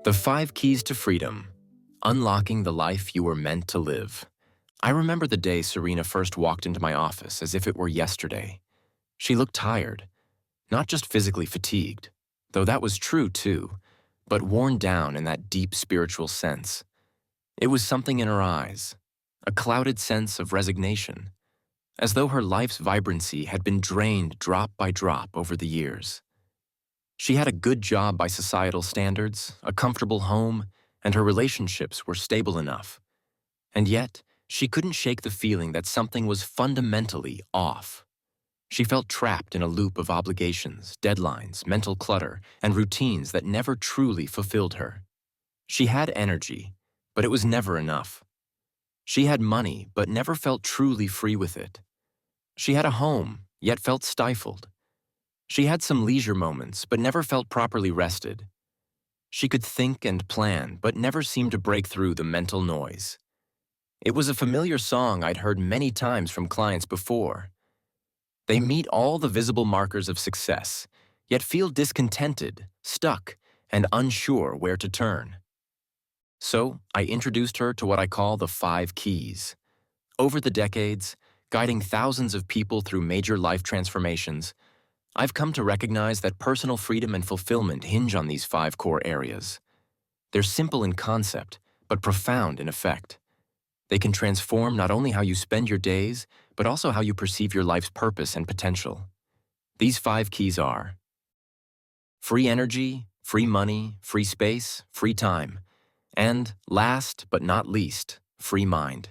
The 5 Keys to Freedom, Unlocking the Life You Were Meant to Live. I remember the day Serena first walked into my office as if it were yesterday. She looked tired, not just physically fatigued, though that was true too, but worn down in that deep spiritual sense. It was something in her eyes, a clouded sense of resignation, as though her life's vibrancy had been drained drop by drop over the years. She had a good job by societal standards, a comfortable home, and her relationships were stable enough. And yet, she couldn't shake the feeling that something was fundamentally off. She felt trapped in a loop of obligations, deadlines, mental clutter, and routines that never truly fulfilled her. She had energy, but it was never enough. She had money, but never felt truly free with it. She had a home, yet felt stifled. She had some leisure moments, but never felt properly rested. She could think and plan, but never seemed to break through the mental noise. It was a familiar song I'd heard many times from clients before. They meet all the visible markers of success, yet feel discontented, stuck, and unsure where to turn. So I introduced her to what I call the 5 Keys. Over the decades, guiding thousands of people through major life transformations, I've come to recognize that personal freedom and fulfillment hinge on these 5 core areas. They're simple in concept, but profound in effect. They can transform not only how you spend your days, but also how you perceive your life's purpose and potential. These 5 keys are free energy, free money, free space, free time, and last but not least, free mind.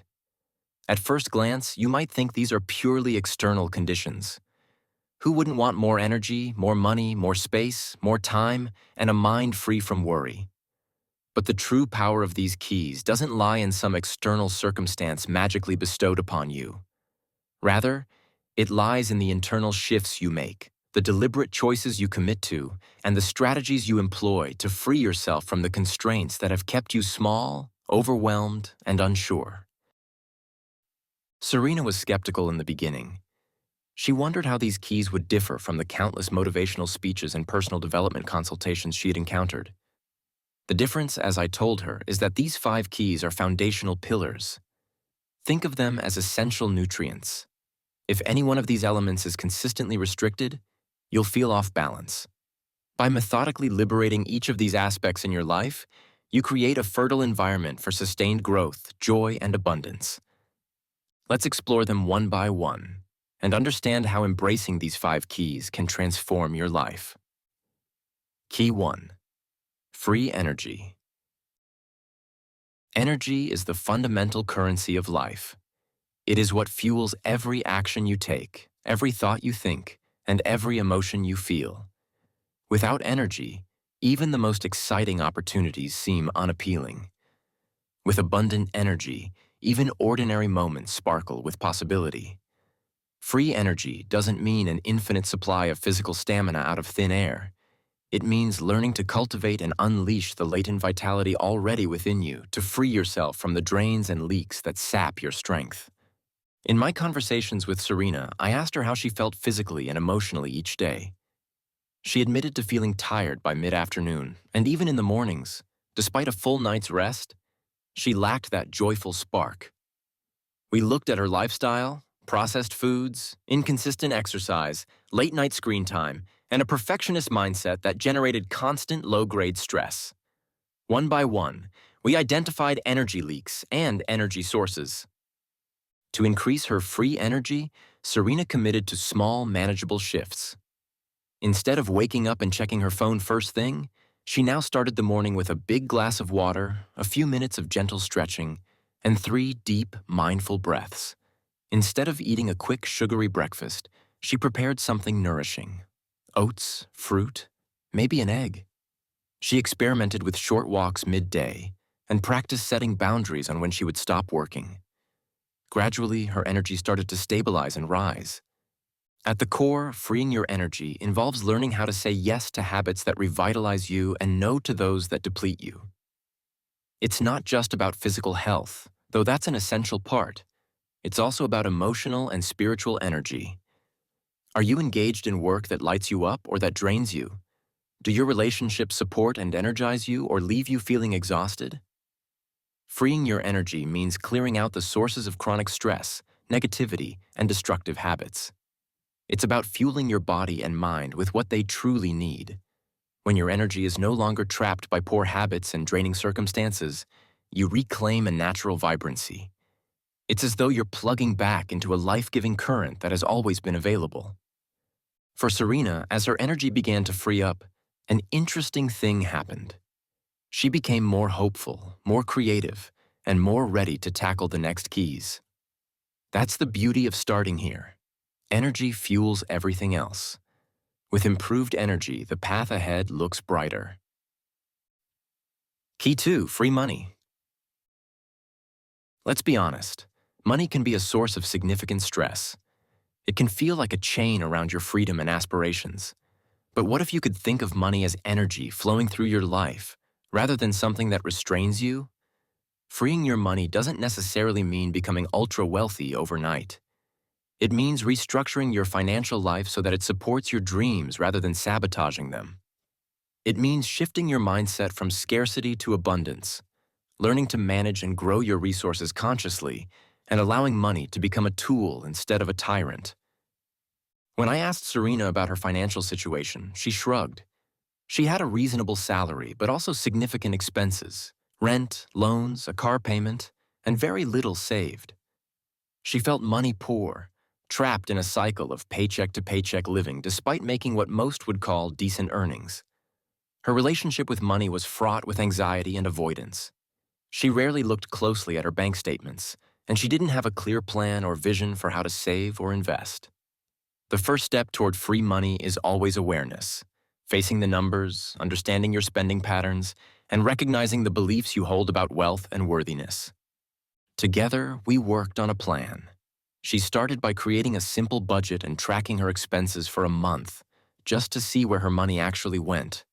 At first glance, you might think these are purely external conditions. Who wouldn't want more energy, more money, more space, more time, and a mind free from worry? But the true power of these keys doesn't lie in some external circumstance magically bestowed upon you. Rather, it lies in the internal shifts you make, the deliberate choices you commit to, and the strategies you employ to free yourself from the constraints that have kept you small, overwhelmed, and unsure. Serena was skeptical in the beginning. She wondered how these keys would differ from the countless motivational speeches and personal development consultations she had encountered. The difference, as I told her, is that these 5 keys are foundational pillars. Think of them as essential nutrients. If any one of these elements is consistently restricted, you'll feel off balance. By methodically liberating each of these aspects in your life, you create a fertile environment for sustained growth, joy, and abundance. Let's explore them one by one and understand how embracing these 5 keys can transform your life. Key 1. Free energy. Energy is the fundamental currency of life. It is what fuels every action you take, every thought you think, and every emotion you feel. Without energy, even the most exciting opportunities seem unappealing. With abundant energy, even ordinary moments sparkle with possibility. Free energy doesn't mean an infinite supply of physical stamina out of thin air. It means learning to cultivate and unleash the latent vitality already within you to free yourself from the drains and leaks that sap your strength. In my conversations with Serena, I asked her how she felt physically and emotionally each day. She admitted to feeling tired by mid-afternoon, and even in the mornings, despite a full night's rest, she lacked that joyful spark. We looked at her lifestyle, processed foods, inconsistent exercise, late-night screen time, and a perfectionist mindset that generated constant low-grade stress. One by one, we identified energy leaks and energy sources. To increase her free energy, Serena committed to small, manageable shifts. Instead of waking up and checking her phone first thing, she now started the morning with a big glass of water, a few minutes of gentle stretching, and 3 deep, mindful breaths. Instead of eating a quick, sugary breakfast, she prepared something nourishing. Oats, fruit, maybe an egg. She experimented with short walks midday and practiced setting boundaries on when she would stop working. Gradually, her energy started to stabilize and rise. At the core, freeing your energy involves learning how to say yes to habits that revitalize you and no to those that deplete you. It's not just about physical health, though that's an essential part. It's also about emotional and spiritual energy. Are you engaged in work that lights you up or that drains you? Do your relationships support and energize you or leave you feeling exhausted? Freeing your energy means clearing out the sources of chronic stress, negativity, and destructive habits. It's about fueling your body and mind with what they truly need. When your energy is no longer trapped by poor habits and draining circumstances, you reclaim a natural vibrancy. It's as though you're plugging back into a life-giving current that has always been available. For Serena, as her energy began to free up, an interesting thing happened. She became more hopeful, more creative, and more ready to tackle the next keys. That's the beauty of starting here. Energy fuels everything else. With improved energy, the path ahead looks brighter. Key 2, free money. Let's be honest, money can be a source of significant stress. It can feel like a chain around your freedom and aspirations. But what if you could think of money as energy flowing through your life, rather than something that restrains you? Freeing your money doesn't necessarily mean becoming ultra-wealthy overnight. It means restructuring your financial life so that it supports your dreams rather than sabotaging them. It means shifting your mindset from scarcity to abundance, learning to manage and grow your resources consciously, and allowing money to become a tool instead of a tyrant. When I asked Serena about her financial situation, she shrugged. She had a reasonable salary, but also significant expenses: rent, loans, a car payment, and very little saved. She felt money poor, trapped in a cycle of paycheck-to-paycheck living despite making what most would call decent earnings. Her relationship with money was fraught with anxiety and avoidance. She rarely looked closely at her bank statements, and she didn't have a clear plan or vision for how to save or invest. The first step toward free money is always awareness, facing the numbers, understanding your spending patterns, and recognizing the beliefs you hold about wealth and worthiness. Together, we worked on a plan. She started by creating a simple budget and tracking her expenses for a month, just to see where her money actually went.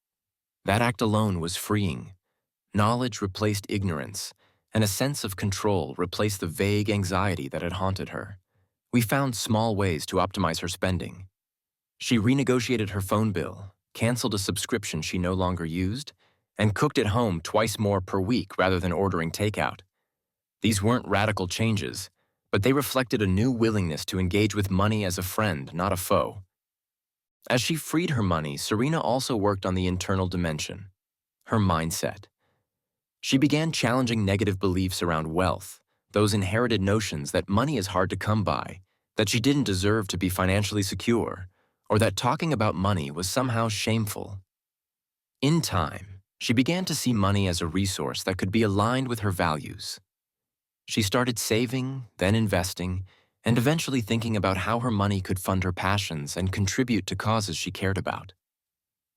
That act alone was freeing. Knowledge replaced ignorance, and a sense of control replaced the vague anxiety that had haunted her. We found small ways to optimize her spending. She renegotiated her phone bill, canceled a subscription she no longer used, and cooked at home twice more per week rather than ordering takeout. These weren't radical changes, but they reflected a new willingness to engage with money as a friend, not a foe. As she freed her money, Serena also worked on the internal dimension, her mindset. She began challenging negative beliefs around wealth, those inherited notions that money is hard to come by, that she didn't deserve to be financially secure, or that talking about money was somehow shameful. In time, she began to see money as a resource that could be aligned with her values. She started saving, then investing, and eventually thinking about how her money could fund her passions and contribute to causes she cared about.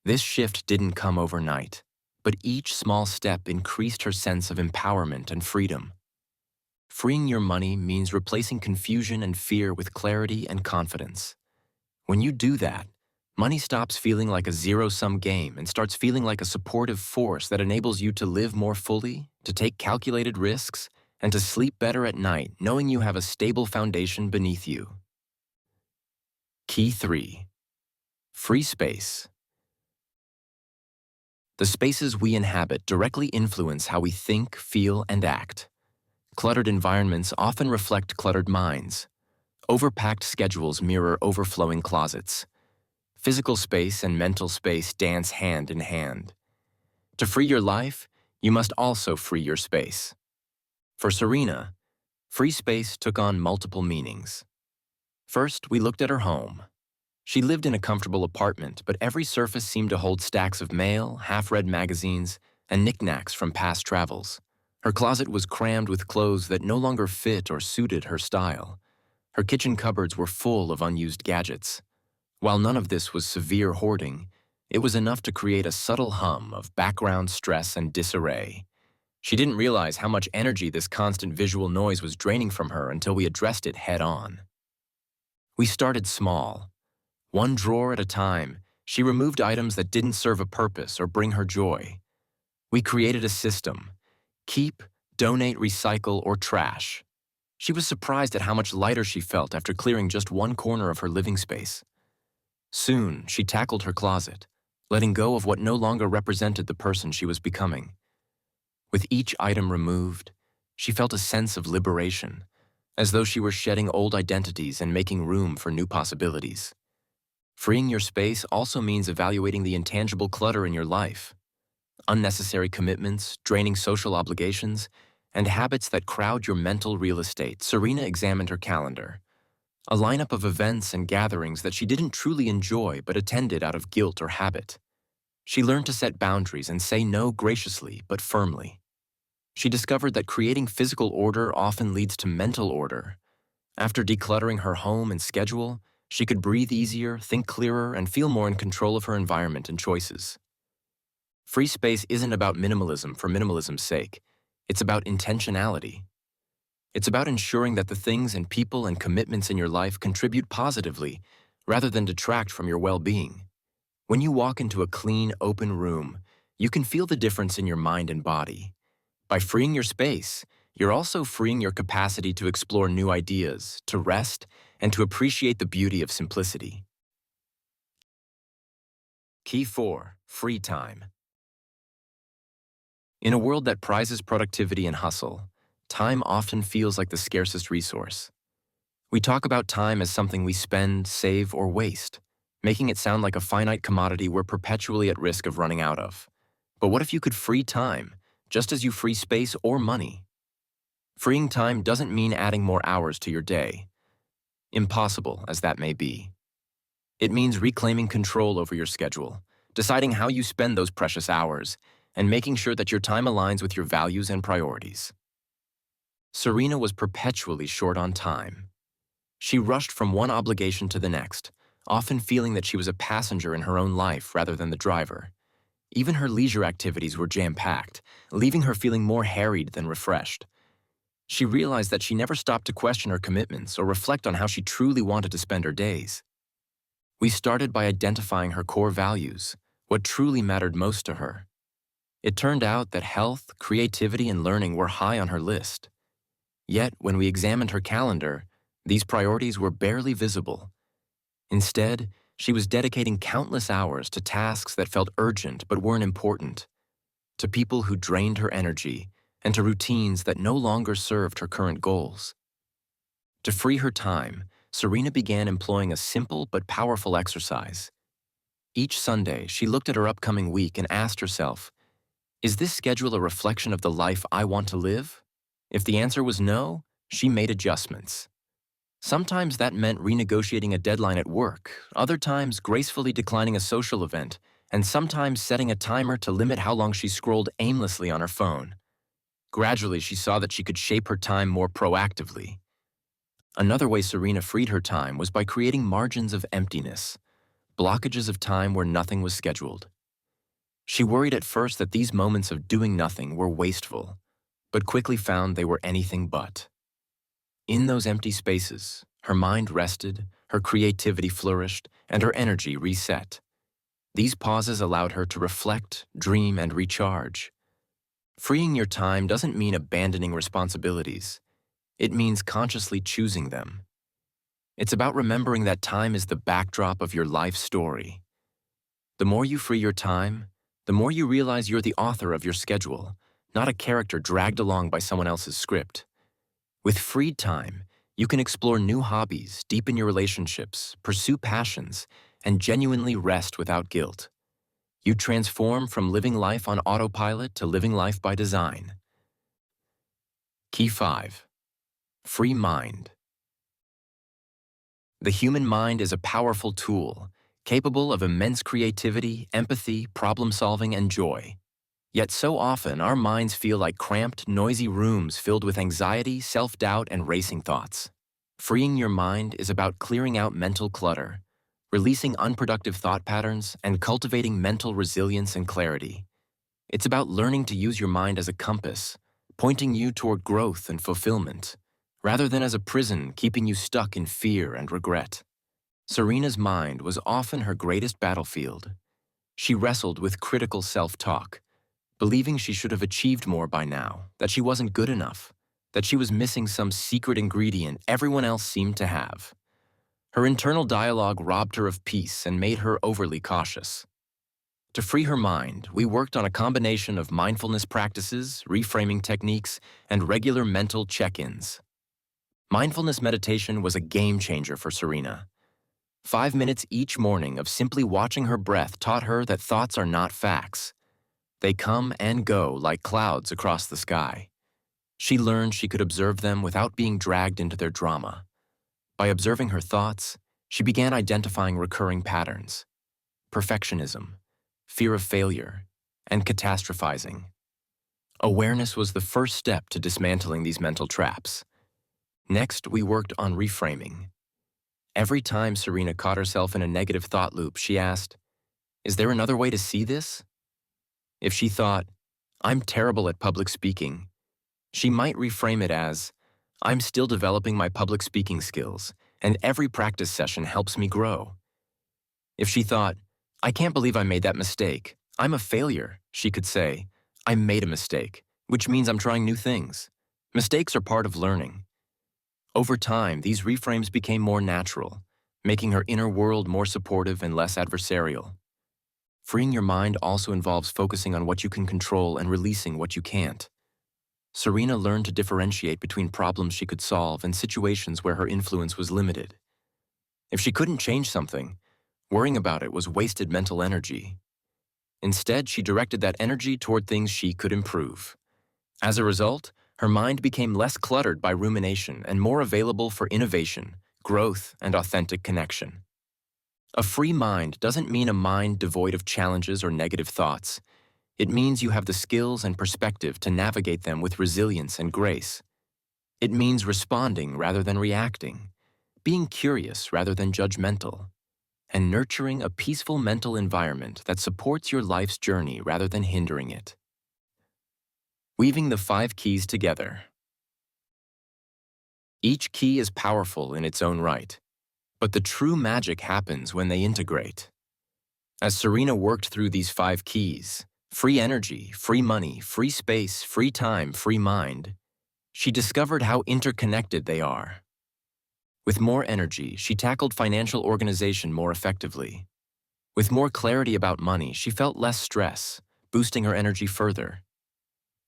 This shift didn't come overnight, but each small step increased her sense of empowerment and freedom. Freeing your money means replacing confusion and fear with clarity and confidence. When you do that, money stops feeling like a zero-sum game and starts feeling like a supportive force that enables you to live more fully, to take calculated risks, and to sleep better at night knowing you have a stable foundation beneath you. Key 3. Free space. The spaces we inhabit directly influence how we think, feel, and act. Cluttered environments often reflect cluttered minds. Overpacked schedules mirror overflowing closets. Physical space and mental space dance hand in hand. To free your life, you must also free your space. For Serena, free space took on multiple meanings. First, we looked at her home. She lived in a comfortable apartment, but every surface seemed to hold stacks of mail, half-read magazines, and knickknacks from past travels. Her closet was crammed with clothes that no longer fit or suited her style. Her kitchen cupboards were full of unused gadgets. While none of this was severe hoarding, it was enough to create a subtle hum of background stress and disarray. She didn't realize how much energy this constant visual noise was draining from her until we addressed it head-on. We started small. One drawer at a time, she removed items that didn't serve a purpose or bring her joy. We created a system: keep, donate, recycle, or trash. She was surprised at how much lighter she felt after clearing just one corner of her living space. Soon, she tackled her closet, letting go of what no longer represented the person she was becoming. With each item removed, she felt a sense of liberation, as though she were shedding old identities and making room for new possibilities. Freeing your space also means evaluating the intangible clutter in your life. Unnecessary commitments, draining social obligations, and habits that crowd your mental real estate. Serena examined her calendar, a lineup of events and gatherings that she didn't truly enjoy but attended out of guilt or habit. She learned to set boundaries and say no graciously but firmly. She discovered that creating physical order often leads to mental order. After decluttering her home and schedule, she could breathe easier, think clearer, and feel more in control of her environment and choices. Free space isn't about minimalism for minimalism's sake. It's about intentionality. It's about ensuring that the things and people and commitments in your life contribute positively rather than detract from your well-being. When you walk into a clean, open room, you can feel the difference in your mind and body. By freeing your space, you're also freeing your capacity to explore new ideas, to rest, and to appreciate the beauty of simplicity. Key 4. Free time. In a world that prizes productivity and hustle, time often feels like the scarcest resource. We talk about time as something we spend, save, or waste, making it sound like a finite commodity we're perpetually at risk of running out of. But what if you could free time, just as you free space or money? Freeing time doesn't mean adding more hours to your day, impossible as that may be. It means reclaiming control over your schedule, deciding how you spend those precious hours, and making sure that your time aligns with your values and priorities. Serena was perpetually short on time. She rushed from one obligation to the next, often feeling that she was a passenger in her own life rather than the driver. Even her leisure activities were jam-packed, leaving her feeling more harried than refreshed. She realized that she never stopped to question her commitments or reflect on how she truly wanted to spend her days. We started by identifying her core values, what truly mattered most to her. It turned out that health, creativity, and learning were high on her list. Yet, when we examined her calendar, these priorities were barely visible. Instead, she was dedicating countless hours to tasks that felt urgent but weren't important, to people who drained her energy, and to routines that no longer served her current goals. To free her time, Serena began employing a simple but powerful exercise. Each Sunday, she looked at her upcoming week and asked herself, "Is this schedule a reflection of the life I want to live?" If the answer was no, she made adjustments. Sometimes that meant renegotiating a deadline at work, other times gracefully declining a social event, and sometimes setting a timer to limit how long she scrolled aimlessly on her phone. Gradually, she saw that she could shape her time more proactively. Another way Serena freed her time was by creating margins of emptiness, blockages of time where nothing was scheduled. She worried at first that these moments of doing nothing were wasteful, but quickly found they were anything but. In those empty spaces, her mind rested, her creativity flourished, and her energy reset. These pauses allowed her to reflect, dream, and recharge. Freeing your time doesn't mean abandoning responsibilities. It means consciously choosing them. It's about remembering that time is the backdrop of your life story. The more you free your time, the more you realize you're the author of your schedule, not a character dragged along by someone else's script. With freed time, you can explore new hobbies, deepen your relationships, pursue passions, and genuinely rest without guilt. You transform from living life on autopilot to living life by design. Key 5. Free mind. The human mind is a powerful tool, capable of immense creativity, empathy, problem-solving, and joy. Yet so often, our minds feel like cramped, noisy rooms filled with anxiety, self-doubt, and racing thoughts. Freeing your mind is about clearing out mental clutter, releasing unproductive thought patterns, and cultivating mental resilience and clarity. It's about learning to use your mind as a compass, pointing you toward growth and fulfillment, rather than as a prison keeping you stuck in fear and regret. Serena's mind was often her greatest battlefield. She wrestled with critical self-talk, believing she should have achieved more by now, that she wasn't good enough, that she was missing some secret ingredient everyone else seemed to have. Her internal dialogue robbed her of peace and made her overly cautious. To free her mind, we worked on a combination of mindfulness practices, reframing techniques, and regular mental check-ins. Mindfulness meditation was a game changer for Serena. 5 minutes each morning of simply watching her breath taught her that thoughts are not facts. They come and go like clouds across the sky. She learned she could observe them without being dragged into their drama. By observing her thoughts, she began identifying recurring patterns: perfectionism, fear of failure, and catastrophizing. Awareness was the first step to dismantling these mental traps. Next, we worked on reframing. Every time Serena caught herself in a negative thought loop, she asked, "Is there another way to see this?" If she thought, "I'm terrible at public speaking," she might reframe it as, "I'm still developing my public speaking skills, and every practice session helps me grow." If she thought, "I can't believe I made that mistake, I'm a failure," she could say, "I made a mistake, which means I'm trying new things. Mistakes are part of learning." Over time, these reframes became more natural, making her inner world more supportive and less adversarial. Freeing your mind also involves focusing on what you can control and releasing what you can't. Serena learned to differentiate between problems she could solve and situations where her influence was limited. If she couldn't change something, worrying about it was wasted mental energy. Instead, she directed that energy toward things she could improve. As a result, her mind became less cluttered by rumination and more available for innovation, growth, and authentic connection. A free mind doesn't mean a mind devoid of challenges or negative thoughts. It means you have the skills and perspective to navigate them with resilience and grace. It means responding rather than reacting, being curious rather than judgmental, and nurturing a peaceful mental environment that supports your life's journey rather than hindering it. Weaving the 5 keys together. Each key is powerful in its own right, but the true magic happens when they integrate. As Serena worked through these 5 keys, free energy, free money, free space, free time, free mind, she discovered how interconnected they are. With more energy, she tackled financial organization more effectively. With more clarity about money, she felt less stress, boosting her energy further.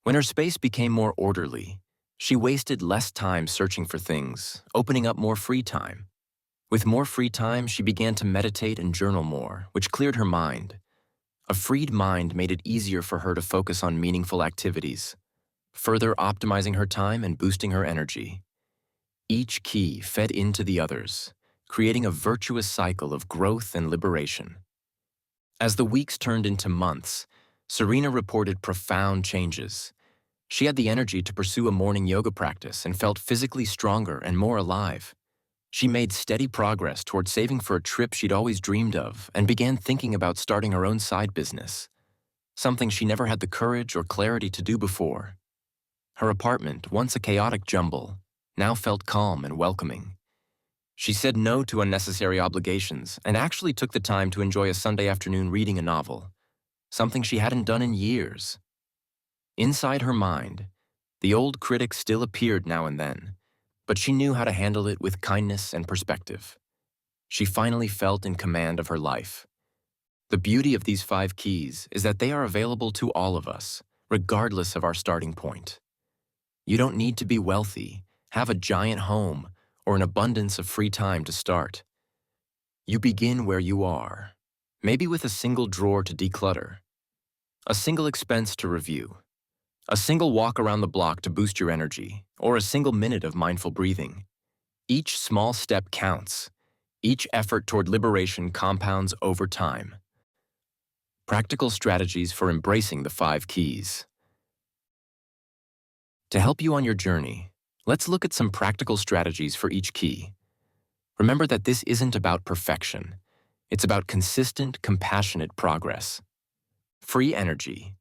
When her space became more orderly, she wasted less time searching for things, opening up more free time. With more free time, she began to meditate and journal more, which cleared her mind. A freed mind made it easier for her to focus on meaningful activities, further optimizing her time and boosting her energy. Each key fed into the others, creating a virtuous cycle of growth and liberation. As the weeks turned into months, Serena reported profound changes. She had the energy to pursue a morning yoga practice and felt physically stronger and more alive. She made steady progress toward saving for a trip she'd always dreamed of and began thinking about starting her own side business, something she never had the courage or clarity to do before. Her apartment, once a chaotic jumble, now felt calm and welcoming. She said no to unnecessary obligations and actually took the time to enjoy a Sunday afternoon reading a novel, something she hadn't done in years. Inside her mind, the old critic still appeared now and then, but she knew how to handle it with kindness and perspective. She finally felt in command of her life. The beauty of these 5 keys is that they are available to all of us, regardless of our starting point. You don't need to be wealthy, have a giant home, or an abundance of free time to start. You begin where you are, maybe with a single drawer to declutter, a single expense to review, a single walk around the block to boost your energy, or a single minute of mindful breathing. Each small step counts. Each effort toward liberation compounds over time. Practical strategies for embracing the 5 keys. To help you on your journey, let's look at some practical strategies for each key. Remember that this isn't about perfection. It's about consistent, compassionate progress. Free energy.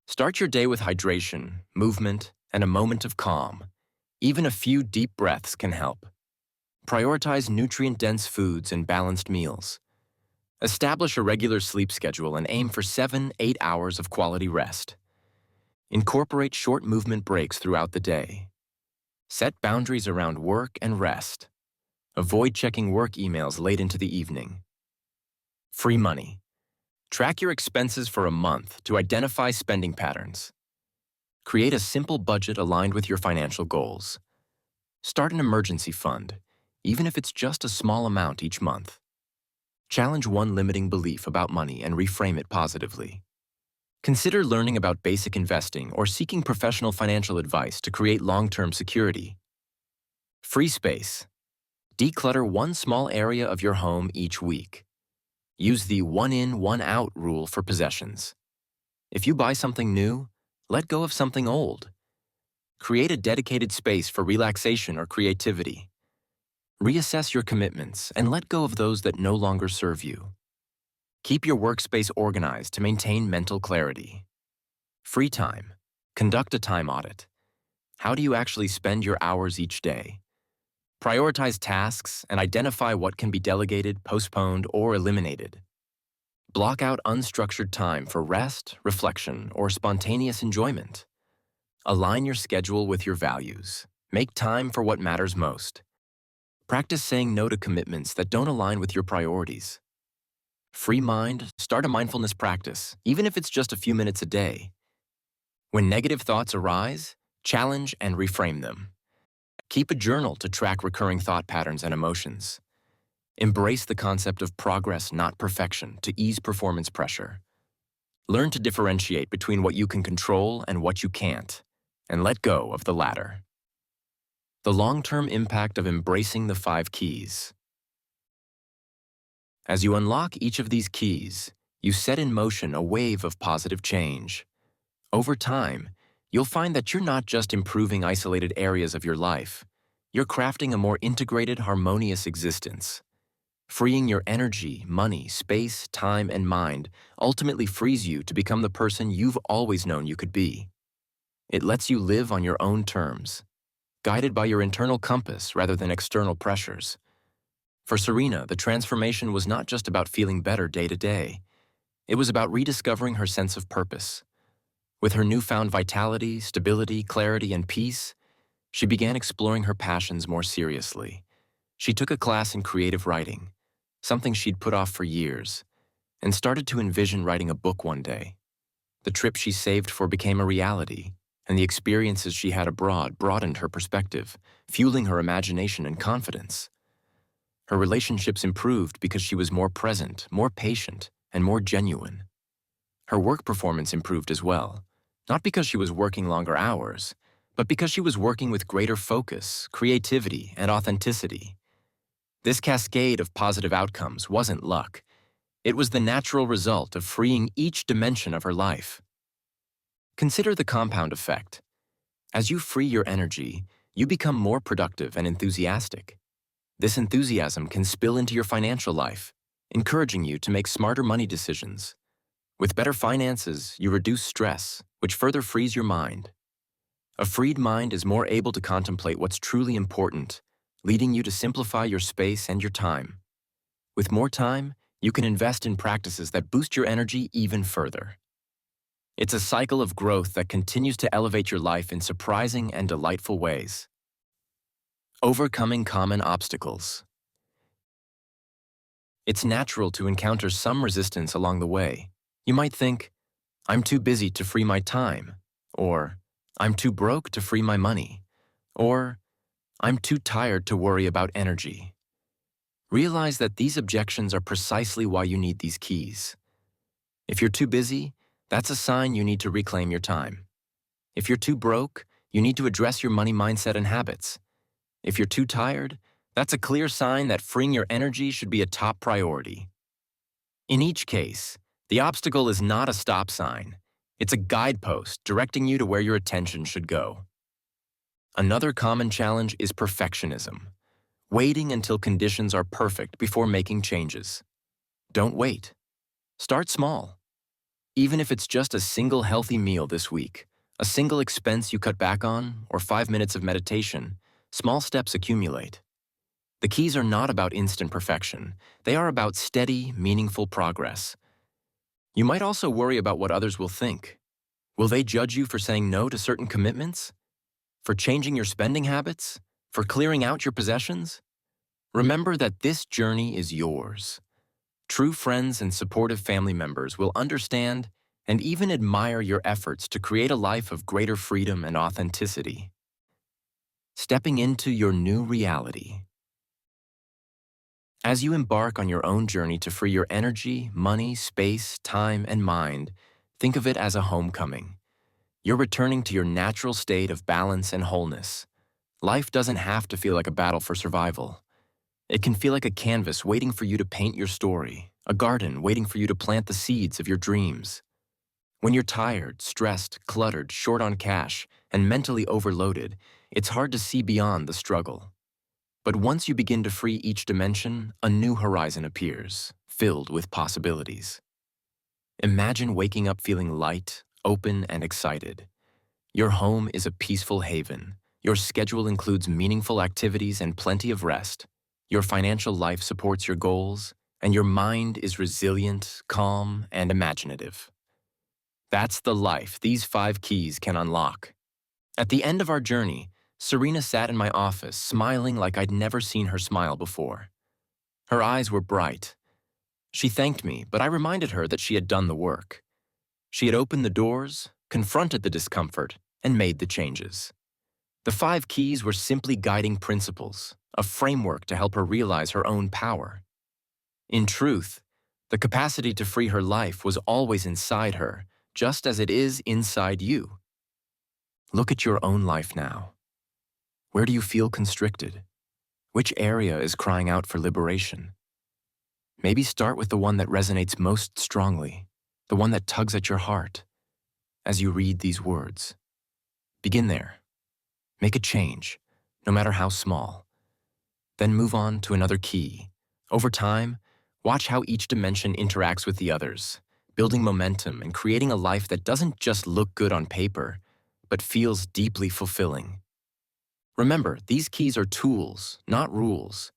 Start your day with hydration, movement, and a moment of calm. Even a few deep breaths can help. Prioritize nutrient-dense foods and balanced meals. Establish a regular sleep schedule and aim for 7-8 hours of quality rest. Incorporate short movement breaks throughout the day. Set boundaries around work and rest. Avoid checking work emails late into the evening. Free money. Track your expenses for a month to identify spending patterns. Create a simple budget aligned with your financial goals. Start an emergency fund, even if it's just a small amount each month. Challenge one limiting belief about money and reframe it positively. Consider learning about basic investing or seeking professional financial advice to create long-term security. Free space. Declutter one small area of your home each week. Use the one in, one out rule for possessions. If you buy something new, let go of something old. Create a dedicated space for relaxation or creativity. Reassess your commitments and let go of those that no longer serve you. Keep your workspace organized to maintain mental clarity. Free time. Conduct a time audit. How do you actually spend your hours each day? Prioritize tasks and identify what can be delegated, postponed, or eliminated. Block out unstructured time for rest, reflection, or spontaneous enjoyment. Align your schedule with your values. Make time for what matters most. Practice saying no to commitments that don't align with your priorities. Free mind, start a mindfulness practice, even if it's just a few minutes a day. When negative thoughts arise, challenge and reframe them. Keep a journal to track recurring thought patterns and emotions. Embrace the concept of progress, not perfection, to ease performance pressure. Learn to differentiate between what you can control and what you can't, and let go of the latter. The long-term impact of embracing the 5 keys. As you unlock each of these keys, you set in motion a wave of positive change. Over time, you'll find that you're not just improving isolated areas of your life, you're crafting a more integrated, harmonious existence. Freeing your energy, money, space, time, and mind ultimately frees you to become the person you've always known you could be. It lets you live on your own terms, guided by your internal compass rather than external pressures. For Serena, the transformation was not just about feeling better day to day. It was about rediscovering her sense of purpose. With her newfound vitality, stability, clarity, and peace, she began exploring her passions more seriously. She took a class in creative writing, something she'd put off for years, and started to envision writing a book one day. The trip she saved for became a reality, and the experiences she had abroad broadened her perspective, fueling her imagination and confidence. Her relationships improved because she was more present, more patient, and more genuine. Her work performance improved as well, not because she was working longer hours, but because she was working with greater focus, creativity, and authenticity. This cascade of positive outcomes wasn't luck. It was the natural result of freeing each dimension of her life. Consider the compound effect. As you free your energy, you become more productive and enthusiastic. This enthusiasm can spill into your financial life, encouraging you to make smarter money decisions. With better finances, you reduce stress, which further frees your mind. A freed mind is more able to contemplate what's truly important, leading you to simplify your space and your time. With more time, you can invest in practices that boost your energy even further. It's a cycle of growth that continues to elevate your life in surprising and delightful ways. Overcoming common obstacles. It's natural to encounter some resistance along the way. You might think, I'm too busy to free my time, or I'm too broke to free my money, or I'm too tired to worry about energy. Realize that these objections are precisely why you need these keys. If you're too busy, that's a sign you need to reclaim your time. If you're too broke, you need to address your money mindset and habits. If you're too tired, that's a clear sign that freeing your energy should be a top priority. In each case, the obstacle is not a stop sign. It's a guidepost directing you to where your attention should go. Another common challenge is perfectionism, waiting until conditions are perfect before making changes. Don't wait. Start small. Even if it's just a single healthy meal this week, a single expense you cut back on, or 5 minutes of meditation, small steps accumulate. The keys are not about instant perfection. They are about steady, meaningful progress. You might also worry about what others will think. Will they judge you for saying no to certain commitments? For changing your spending habits? For clearing out your possessions? Remember that this journey is yours. True friends and supportive family members will understand and even admire your efforts to create a life of greater freedom and authenticity. Stepping into your new reality. As you embark on your own journey to free your energy, money, space, time, and mind, think of it as a homecoming. You're returning to your natural state of balance and wholeness. Life doesn't have to feel like a battle for survival. It can feel like a canvas waiting for you to paint your story, a garden waiting for you to plant the seeds of your dreams. When you're tired, stressed, cluttered, short on cash, and mentally overloaded, it's hard to see beyond the struggle. But once you begin to free each dimension, a new horizon appears, filled with possibilities. Imagine waking up feeling light, open, and excited. Your home is a peaceful haven. Your schedule includes meaningful activities and plenty of rest. Your financial life supports your goals, and your mind is resilient, calm, and imaginative. That's the life these 5 keys can unlock. At the end of our journey, Serena sat in my office, smiling like I'd never seen her smile before. Her eyes were bright. She thanked me, but I reminded her that she had done the work. She had opened the doors, confronted the discomfort, and made the changes. The 5 keys were simply guiding principles, a framework to help her realize her own power. In truth, the capacity to free her life was always inside her, just as it is inside you. Look at your own life now. Where do you feel constricted? Which area is crying out for liberation? Maybe start with the one that resonates most strongly, the one that tugs at your heart. As you read these words, begin there. Make a change, no matter how small. Then move on to another key. Over time, watch how each dimension interacts with the others, building momentum and creating a life that doesn't just look good on paper, but feels deeply fulfilling. Remember, these keys are tools, not rules.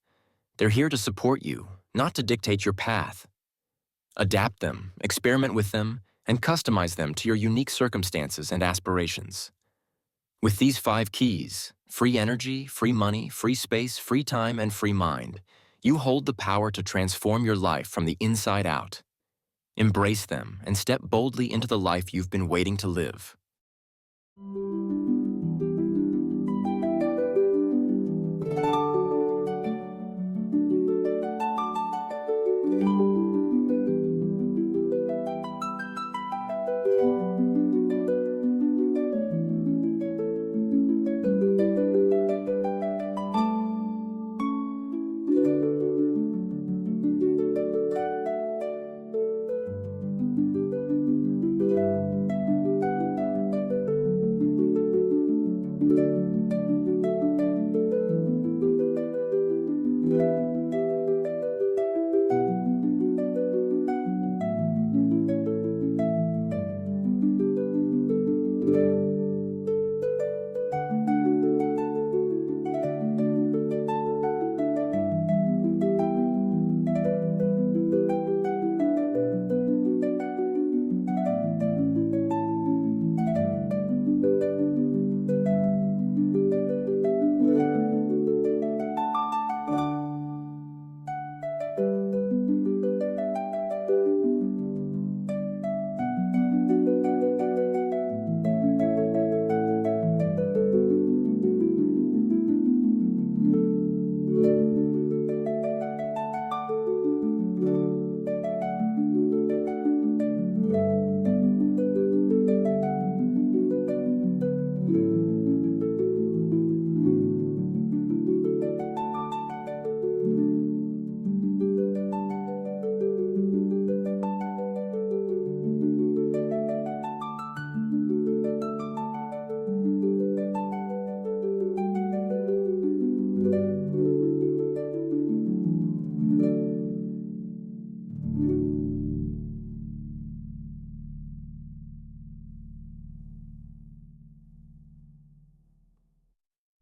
They're here to support you, not to dictate your path. Adapt them, experiment with them, and customize them to your unique circumstances and aspirations. With these 5 keys, free energy, free money, free space, free time, and free mind, you hold the power to transform your life from the inside out. Embrace them and step boldly into the life you've been waiting to live.